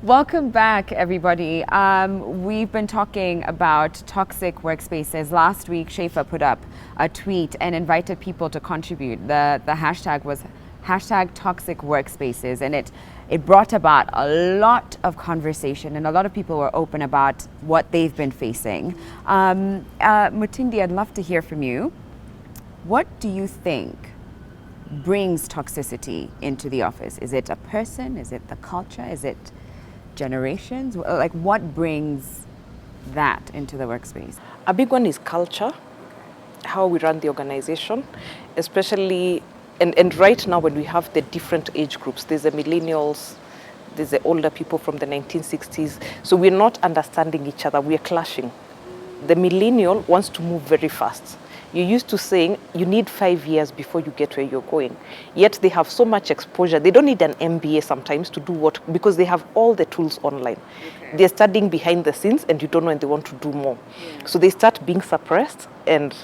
Welcome back, everybody. We've been talking about toxic workspaces. Last week, Shafa put up a tweet and invited people to contribute. The hashtag was hashtag toxic workspaces, and it brought about a lot of conversation, and a lot of people were open about what they've been facing. Mutindi, I'd love to hear from you. What do you think brings toxicity into the office? Is it a person? Is it the culture? Is it generations? Like, what brings that into the workspace? A big one is culture, how we run the organization, especially, and right now when we have the different age groups, there's the millennials, there's the older people from the 1960s, so we're not understanding each other, we're clashing. The millennial wants to move very fast. You're used to saying you need 5 years before you get where you're going. Yet they have so much exposure. They don't need an MBA sometimes to do what, because they have all the tools online. Okay. They're studying behind the scenes and you don't know and they want to do more. Yeah. So they start being suppressed, and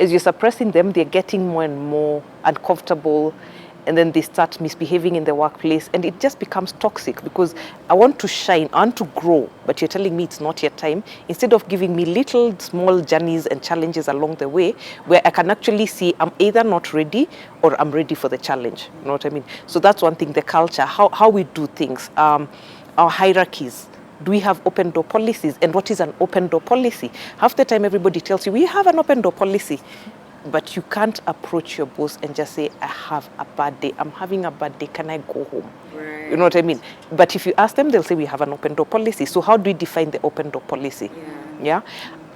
as you're suppressing them, they're getting more and more uncomfortable, and then they start misbehaving in the workplace, and it just becomes toxic because I want to shine, I want to grow, but you're telling me it's not your time, instead of giving me little small journeys and challenges along the way where I can actually see I'm either not ready or I'm ready for the challenge. You know what I mean? So that's one thing, the culture, how we do things, our hierarchies. Do we have open door policies? And what is an open door policy? Half the time everybody tells you, we have an open door policy. But you can't approach your boss and just say, I have a bad day. I'm having a bad day. Can I go home? Right. You know what I mean? But if you ask them, they'll say, we have an open door policy. So how do we define the open door policy? Yeah?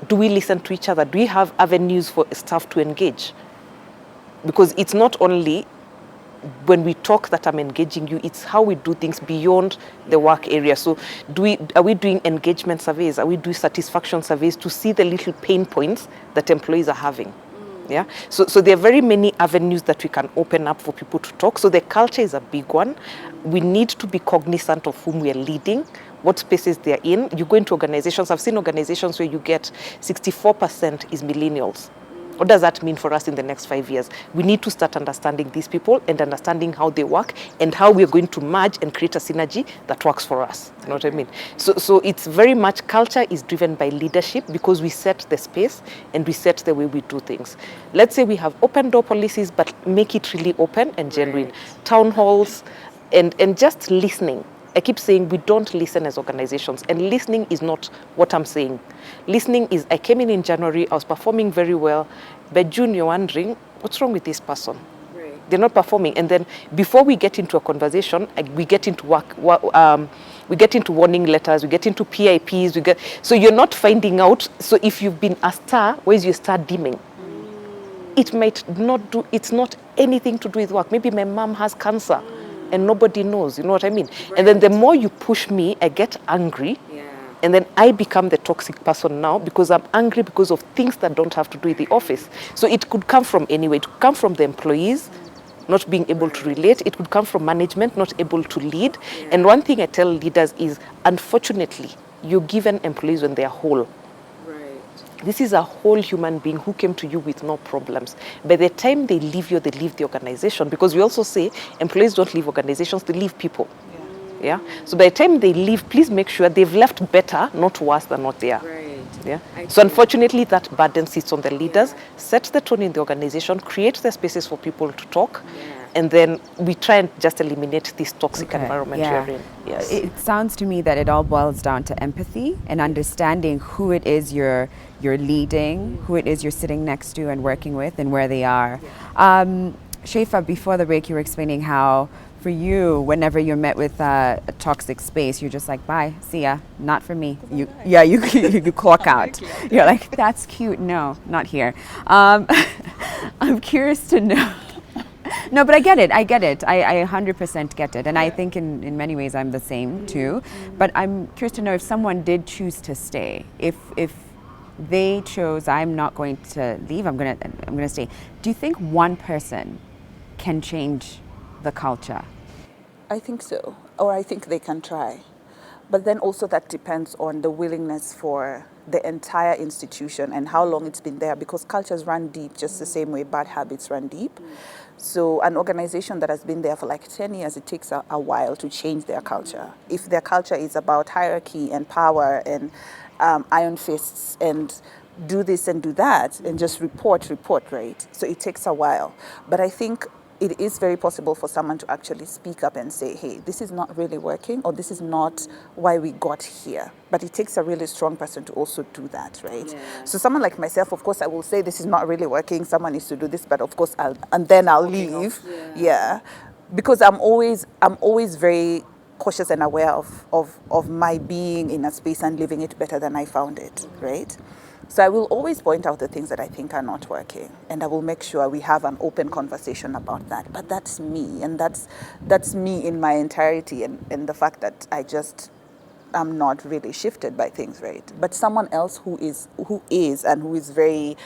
Do we listen to each other? Do we have avenues for staff to engage? Because it's not only when we talk that I'm engaging you, it's how we do things beyond the work area. So are we doing engagement surveys? Are we doing satisfaction surveys to see the little pain points that employees are having? Yeah, so there are very many avenues that we can open up for people to talk. So the culture is a big one. We need to be cognizant of whom we are leading, what spaces they're in. You go into organizations, I've seen organizations where you get 64% is millennials. What does that mean for us in the next 5 years? We need to start understanding these people and understanding how they work and how we're going to merge and create a synergy that works for us. You know what I mean? So it's very much, culture is driven by leadership because we set the space and we set the way we do things. Let's say we have open door policies, but make it really open and genuine. Right. Town halls and just listening. I keep saying we don't listen as organizations, and listening is not what I'm saying. Listening is, I came in January, I was performing very well. By June, you're wondering, what's wrong with this person? Right. They're not performing. And then before we get into a conversation, we get into we get into warning letters, we get into PIPs, so you're not finding out. So if you've been a star, where's your star dimming? It might not do, it's not anything to do with work. Maybe my mom has cancer. And nobody knows, you know what I mean? Right. And then the more you push me, I get angry. Yeah. And then I become the toxic person now because I'm angry because of things that don't have to do with the office. So it could come from anywhere. It could come from the employees not being able to relate. It could come from management not able to lead. Yeah. And one thing I tell leaders is, unfortunately, you're given employees when they're whole. This is a whole human being who came to you with no problems. By the time they leave you, they leave the organization. Because we also say employees don't leave organizations, they leave people. Yeah? So by the time they leave, please make sure they've left better, not worse than what they are. Right. Yeah? So unfortunately, that burden sits on the leaders. Yeah. Set the tone in the organization, create the spaces for people to talk. Yeah. And then we try and just eliminate this toxic environment you're in. Yes. It sounds to me that it all boils down to empathy and understanding who it is you're leading, who it is you're sitting next to and working with, and where they are. Shafa, before the break, you were explaining how for you, whenever you're met with a toxic space, you're just like, bye, see ya, not for me. You clock out. You're like, that's cute. No, not here. I'm curious to know. No, but I get it. I 100% get it. And I think in many ways I'm the same too. But I'm curious to know if someone did choose to stay, if they chose, I'm not going to leave, I'm gonna stay. Do you think one person can change the culture? I think so, or I think they can try. But then also that depends on the willingness for the entire institution and how long it's been there, because cultures run deep just the same way bad habits run deep. So an organization that has been there for like 10 years, it takes a while to change their culture. If their culture is about hierarchy and power and iron fists and do this and do that and just report, right? So it takes a while. But I think it is very possible for someone to actually speak up and say, hey, this is not really working, or this is not why we got here. But it takes a really strong person to also do that, right? Yeah. So someone like myself, of course, I will say this is not really working, someone needs to do this, but of course, I'll leave. Yeah. Because I'm always very cautious and aware of my being in a space and living it better than I found it, right? So I will always point out the things that I think are not working, and I will make sure we have an open conversation about that. But that's me, and that's me in my entirety, and the fact that I'm not really shifted by things, right? But someone else who is very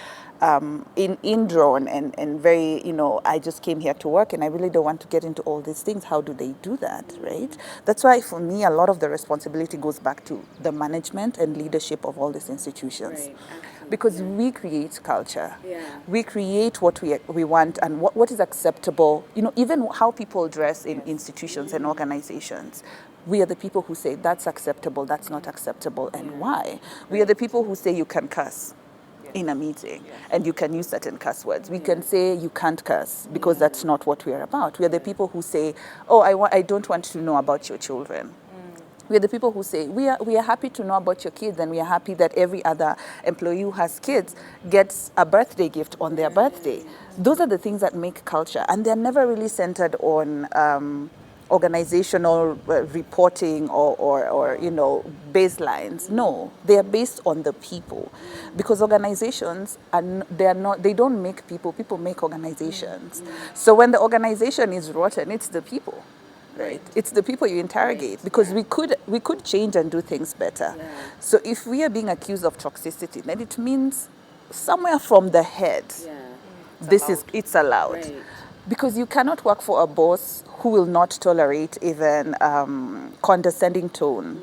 indrawn and very, I just came here to work and I really don't want to get into all these things. How do they do that, right? That's why for me, a lot of the responsibility goes back to the management and leadership of all these institutions. Right. Because we create culture. Yeah. We create what we want and what is acceptable. Even how people dress in institutions and organizations. We are the people who say that's acceptable, that's not acceptable, and why. We are the people who say you can curse in a meeting and you can use certain curse words. We can say you can't curse because that's not what we are about. We are the people who say, oh, I don't want to know about your children. We are the people who say, we are happy to know about your kids, and we are happy that every other employee who has kids gets a birthday gift on their birthday. Those are the things that make culture, and they're never really centered on organizational reporting or baselines. No, they are based on the people, because organizations they don't make people make organizations. So when the organization is rotten, it's the people. Right. It's the people you interrogate, because we could change and do things better. Yeah. So if we are being accused of toxicity, then it means somewhere from the head, it's allowed. Right. Because you cannot work for a boss who will not tolerate even condescending tone.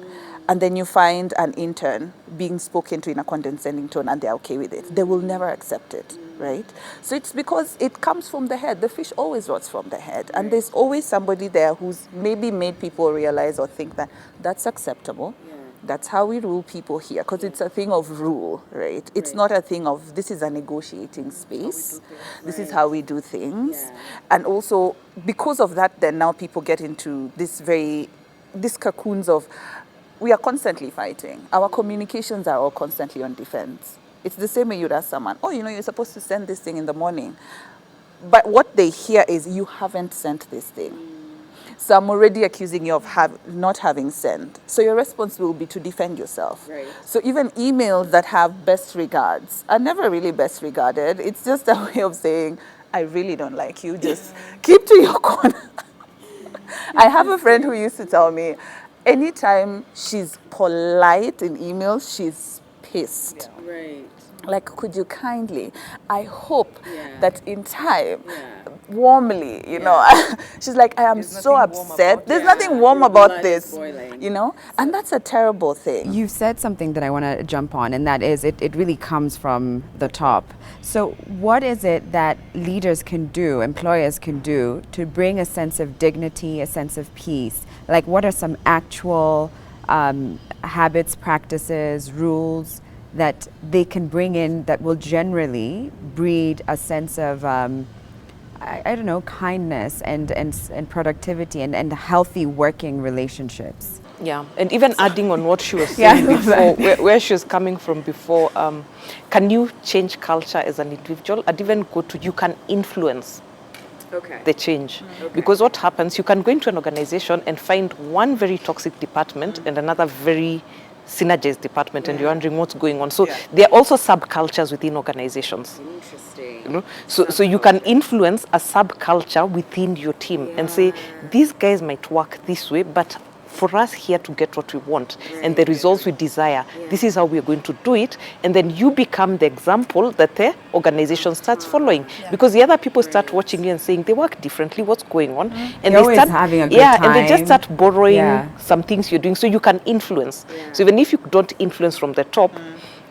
And then you find an intern being spoken to in a condescending tone and they're okay with it. They will never accept it, right? So it's because it comes from the head. The fish always rots from the head. And there's always somebody there who's maybe made people realize or think that that's acceptable. Yeah. That's how we rule people here, because it's a thing of rule, right? It's not a thing of this is a negotiating space. This is how we do things. Yeah. And also, because of that, then now people get into these cocoons of, we are constantly fighting. Our communications are all constantly on defense. It's the same way you'd ask someone, oh, you're supposed to send this thing in the morning. But what they hear is, you haven't sent this thing. So I'm already accusing you of not having sent. So your response will be to defend yourself. Right. So even emails that have best regards are never really best regarded. It's just a way of saying, I really don't like you. Just keep to your corner. I have a friend who used to tell me, anytime she's polite in emails, she's pissed. Yeah. Right. Like, could you kindly, I hope that in time, warmly, she's like, I am so upset. There's nothing warm about this, and that's a terrible thing. You said something that I want to jump on, and that is it really comes from the top. So what is it that leaders can do, employers can do, to bring a sense of dignity, a sense of peace? Like, what are some actual habits, practices, rules that they can bring in that will generally breed a sense of, I don't know, kindness and productivity and healthy working relationships? Yeah, and even adding on what she was saying before, where she was coming from before, can you change culture as an individual? I'd even go to, you can influence the change. Because what happens, you can go into an organization and find one very toxic department and another very synergized department, and you're wondering what's going on. So there are also subcultures within organizations. Interesting. So you can influence a subculture within your team and say, these guys might work this way, but for us here to get what we want and the results we desire, this is how we're going to do it. And then you become the example that the organization starts following. Because the other people start watching you and saying, they work differently, what's going on? And You're they always start having a good and they just time. start borrowing Yeah. some things you're doing so you can influence. So even if you don't influence from the top,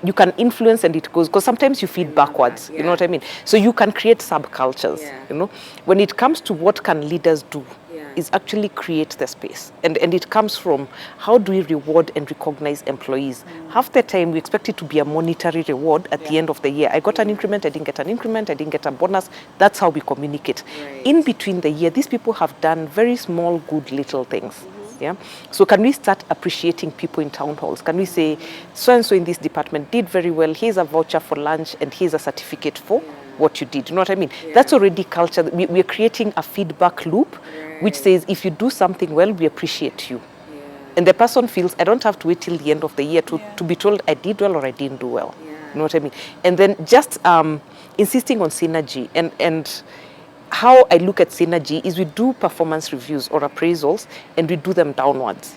you can influence and it goes, because sometimes you feed backwards, you know what I mean? So you can create subcultures, you know? When it comes to what can leaders do, is actually create the space. And it comes from how do we reward and recognize employees? Half the time we expect it to be a monetary reward at the end of the year. I got an increment, I didn't get an increment, I didn't get a bonus. That's how we communicate. In between the year, these people have done very small, good little things. Yeah. So can we start appreciating people in town halls? Can we say, so-and-so in this department did very well, here's a voucher for lunch and here's a certificate for what you did. You know what I mean? That's already culture. We're creating a feedback loop, which says, if you do something well, we appreciate you. And the person feels, I don't have to wait till the end of the year to be told I did well or I didn't do well. You know what I mean? And then just insisting on synergy. And how I look at synergy is we do performance reviews or appraisals and we do them downwards.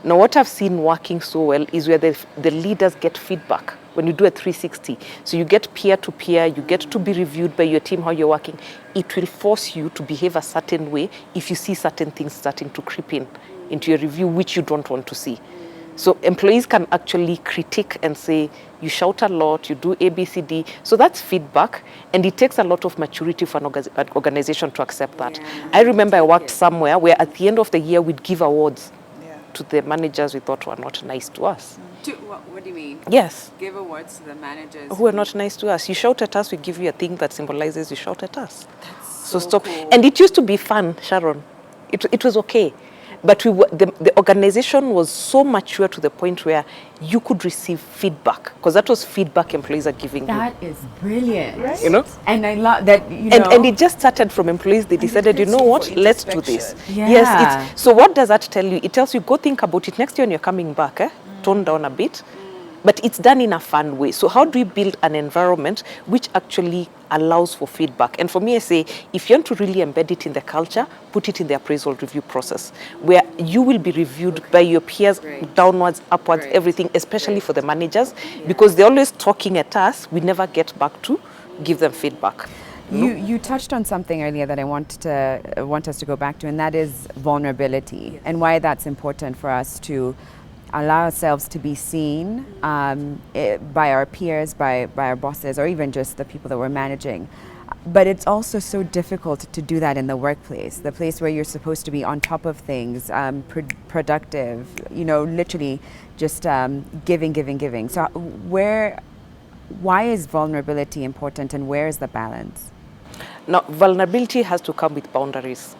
Now, what I've seen working so well is where the leaders get feedback when you do a 360. So you get peer-to-peer, you get to be reviewed by your team, how you're working. It will force you to behave a certain way if you see certain things starting to creep in into your review, which you don't want to see. So employees can actually critique and say, you shout a lot, you do A, B, C, D. So that's feedback, and it takes a lot of maturity for an organization to accept that. I remember I worked somewhere where at the end of the year, we'd give awards to the managers we thought were not nice to us. What do you mean? Yes. Give awards to the managers Who are not nice to us. You shout at us, we give you a thing that symbolizes you shout at us. That's So stop. cool. And it used to be fun, Sharon. It was okay. But the organization was so mature to the point where you could receive feedback, because that was feedback employees are giving you. That is brilliant. Right? You know? And I love that, you know. And it just started from employees. They decided, you know what, let's do this. Yeah. Yes. So what does that tell you? It tells you, go think about it next year when you're coming back, tone down a bit. But it's done in a fun way. So how do we build an environment which actually allows for feedback? And for me, I say, if you want to really embed it in the culture, put it in the appraisal review process, where you will be reviewed by your peers, downwards, upwards, everything, especially for the managers, because they're always talking at us. We never get back to give them feedback. You touched on something earlier that I want us to go back to, and that is vulnerability, and why that's important for us to allow ourselves to be seen by our peers, by our bosses, or even just the people that we're managing. But it's also so difficult to do that in the workplace, the place where you're supposed to be on top of things, productive, you know, literally just giving. So why is vulnerability important, and where is the balance? Now, vulnerability has to come with boundaries.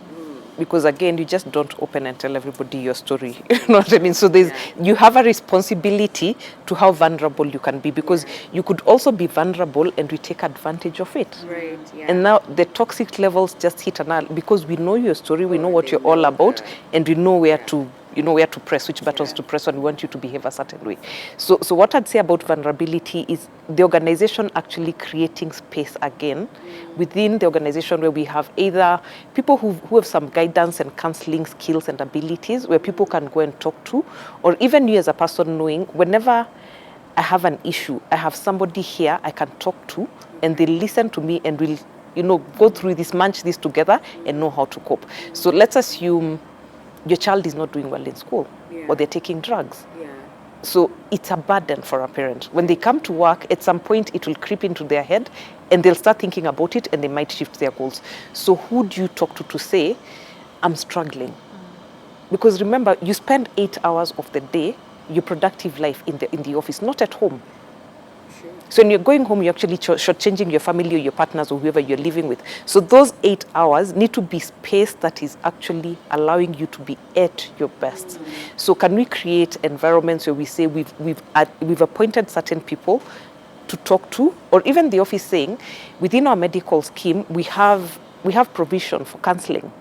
Because again, you just don't open and tell everybody your story. You know what I mean? So you have a responsibility to how vulnerable you can be, because you could also be vulnerable and we take advantage of it. Right, yeah. And now the toxic levels just hit an alt, because we know your story, we know what you're all about, and we know where to press, which buttons to press, and we want you to behave a certain way. So what I'd say about vulnerability is the organization actually creating space again within the organization, where we have either people who have some guidance and counseling skills and abilities, where people can go and talk to, or even you as a person knowing, whenever I have an issue, I have somebody here I can talk to, and they listen to me and will, go through this, munch this together and know how to cope. So let's assume your child is not doing well in school, or they're taking drugs. So it's a burden for a parent. When they come to work, at some point it will creep into their head and they'll start thinking about it, and they might shift their goals. So who do you talk to say, I'm struggling? Because remember, you spend 8 hours of the day, your productive life in the office, not at home. So when you're going home, you're actually shortchanging your family or your partners or whoever you're living with. So those 8 hours need to be space that is actually allowing you to be at your best. So can we create environments where we say we've appointed certain people to talk to, or even the office saying, within our medical scheme, we have provision for counseling.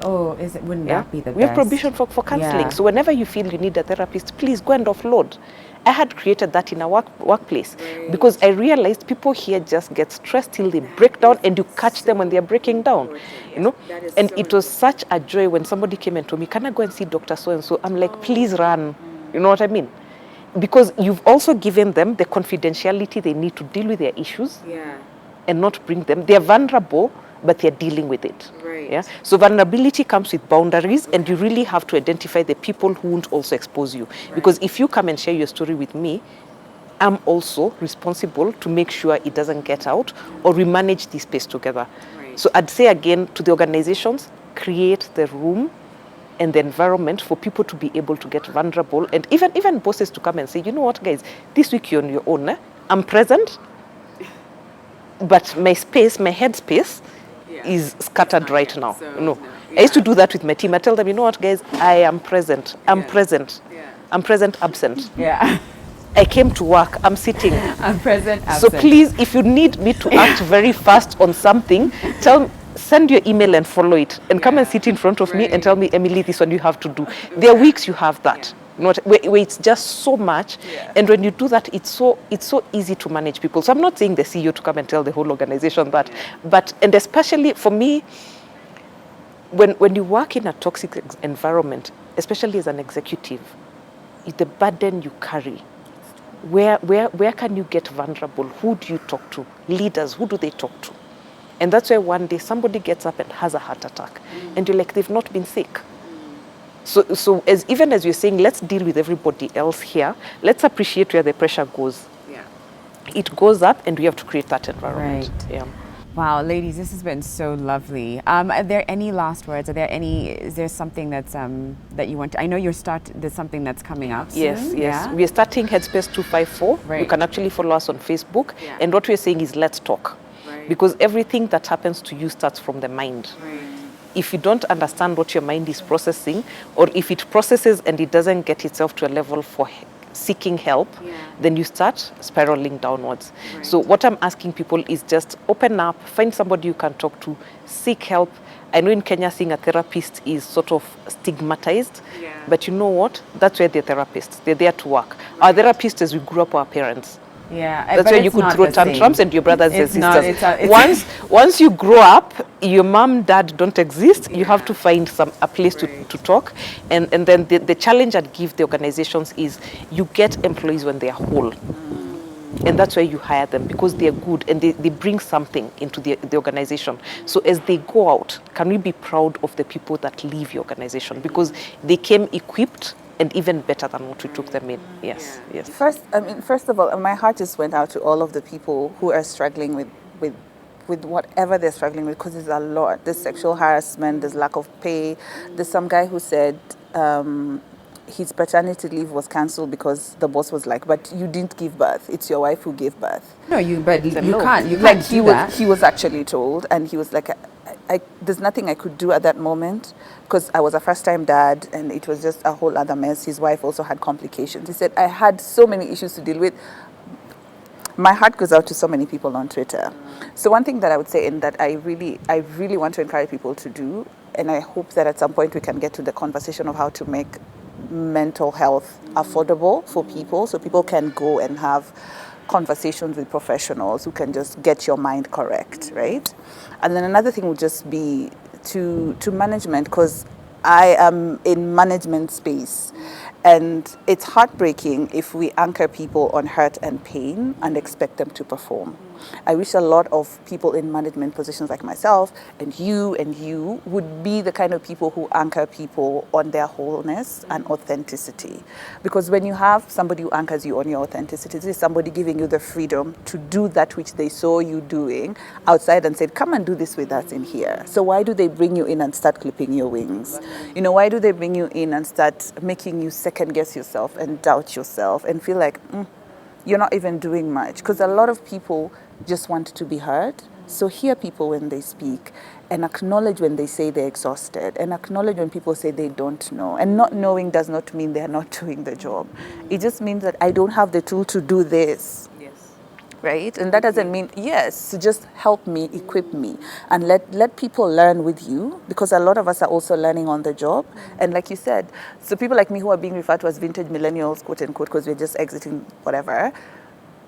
Oh, wouldn't that be the best? We have provision for counseling. Yeah. So whenever you feel you need a therapist, please go and offload. I had created that in a workplace because I realized people here just get stressed till they break down, and you catch them when they're breaking down, you know. And it was such a joy when somebody came and told me, can I go and see Dr. So-and-so? I'm like, please run. You know what I mean? Because you've also given them the confidentiality they need to deal with their issues and not bring them. They're vulnerable, but they're dealing with it. Yeah. So vulnerability comes with boundaries, and you really have to identify the people who won't also expose you. Because if you come and share your story with me, I'm also responsible to make sure it doesn't get out, or we manage this space together. So I'd say again to the organizations, create the room and the environment for people to be able to get vulnerable, and even bosses to come and say, you know what, guys, this week you're on your own. I'm present, but my space, my head space, is scattered right now. No. I used to do that with my team. I tell them, you know what, guys, I am present. I'm present. I'm present, absent. I came to work. I'm sitting. I'm present, absent. So please, if you need me to act very fast on something, send your email and follow it, and come and sit in front of me and tell me, Emily, this one you have to do. There are weeks you have that. Not where it's just so much, and when you do that, it's so easy to manage people. So I'm not saying the CEO to come and tell the whole organization that, but and especially for me, when you work in a toxic environment, especially as an executive, the burden you carry. Where can you get vulnerable? Who do you talk to? Leaders, who do they talk to? And that's why one day somebody gets up and has a heart attack, and you're like, they've not been sick. So even as you're saying, let's deal with everybody else here. Let's appreciate where the pressure goes. It goes up, and we have to create that environment. Wow, ladies, this has been so lovely. Are there any last words? Is there something that's that you want to, I know there's something that's coming up soon. Yes. We are starting Headspace 254. You can actually follow us on Facebook. And what we're saying is, let's talk. Because everything that happens to you starts from the mind. If you don't understand what your mind is processing, or if it processes and it doesn't get itself to a level for seeking help, then you start spiraling downwards. So what I'm asking people is just open up, find somebody you can talk to, seek help. I know in Kenya seeing a therapist is sort of stigmatized, but you know what? That's where they're therapists. They're there to work. Our therapists, as we grew up, our parents. That's where you could throw tantrums and your brothers and sisters. Once you grow up, your mom, dad don't exist. You have to find a place to talk. And then the challenge I'd give the organizations is you get employees when they are whole. And that's why you hire them, because they're good and they bring something into the organization. So as they go out, can we be proud of the people that leave your organization? Because they came equipped and even better than what we took them in. Yes. First of all, my heart just went out to all of the people who are struggling with whatever they're struggling with, because there's a lot. There's sexual harassment, there's lack of pay. There's some guy who said his paternity leave was cancelled because the boss was like, but you didn't give birth. It's your wife who gave birth. No, you can't like do that. He was actually told, and he was like, there's nothing I could do at that moment, because I was a first-time dad, and it was just a whole other mess. His wife also had complications. He said, I had so many issues to deal with. My heart goes out to so many people on Twitter. So one thing that I would say, and that I really want to encourage people to do, and I hope that at some point we can get to the conversation of how to make mental health affordable for people, so people can go and have conversations with professionals who can just get your mind correct, right? And then another thing would just be to management, because I am in management space, and it's heartbreaking if we anchor people on hurt and pain and expect them to perform. I wish a lot of people in management positions like myself and you would be the kind of people who anchor people on their wholeness and authenticity. Because when you have somebody who anchors you on your authenticity, this is somebody giving you the freedom to do that which they saw you doing outside and said, come and do this with us in here. So why do they bring you in and start clipping your wings? Why do they bring you in and start making you second guess yourself and doubt yourself and feel like, you're not even doing much? Because a lot of people just want to be heard. So hear people when they speak, and acknowledge when they say they're exhausted, and acknowledge when people say they don't know. And not knowing does not mean they're not doing the job. It just means that I don't have the tool to do this. right? And that doesn't mean, yes, so just help me, equip me, and let people learn with you, because a lot of us are also learning on the job. And like you said, so people like me who are being referred to as vintage millennials, quote unquote, because we're just exiting whatever,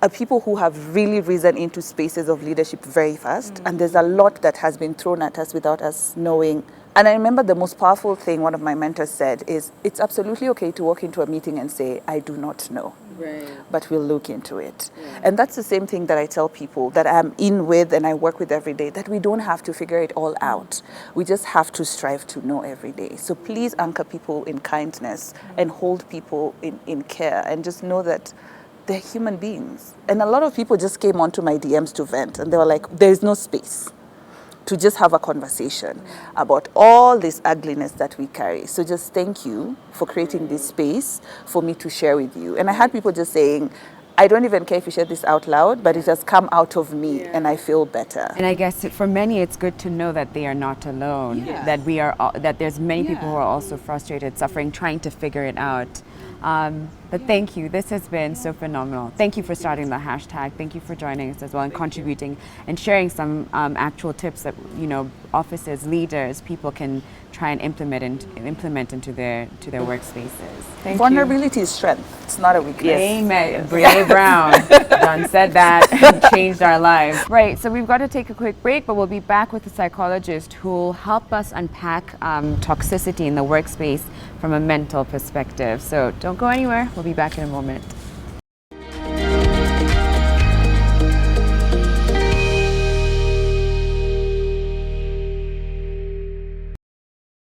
are people who have really risen into spaces of leadership very fast. And there's a lot that has been thrown at us without us knowing. And I remember the most powerful thing one of my mentors said is, it's absolutely okay to walk into a meeting and say, I do not know. Right. But we'll look into it. Yeah. And that's the same thing that I tell people that I'm in with and I work with every day, that we don't have to figure it all out. We just have to strive to know every day. So please anchor people in kindness and hold people in care, and just know that they're human beings. And a lot of people just came onto my DMs to vent, and they were like, there's no space to just have a conversation about all this ugliness that we carry. So just thank you for creating this space for me to share with you. And I had people just saying, I don't even care if you share this out loud, but it has come out of me and I feel better. And I guess for many, it's good to know that they are not alone, that we are, that there's many people who are also frustrated, suffering, trying to figure it out. But thank you. This has been so phenomenal. Thank you for starting the hashtag. Thank you for joining us as well and contributing and sharing some actual tips that, you know, offices, leaders, people can try and implement into their workspaces. Thank Vulnerability is strength. It's not a weakness. Amen. Brene Brown done said that and changed our lives. Right, so we've got to take a quick break, but we'll be back with a psychologist who will help us unpack toxicity in the workspace from a mental perspective. So don't go anywhere. We'll be back in a moment.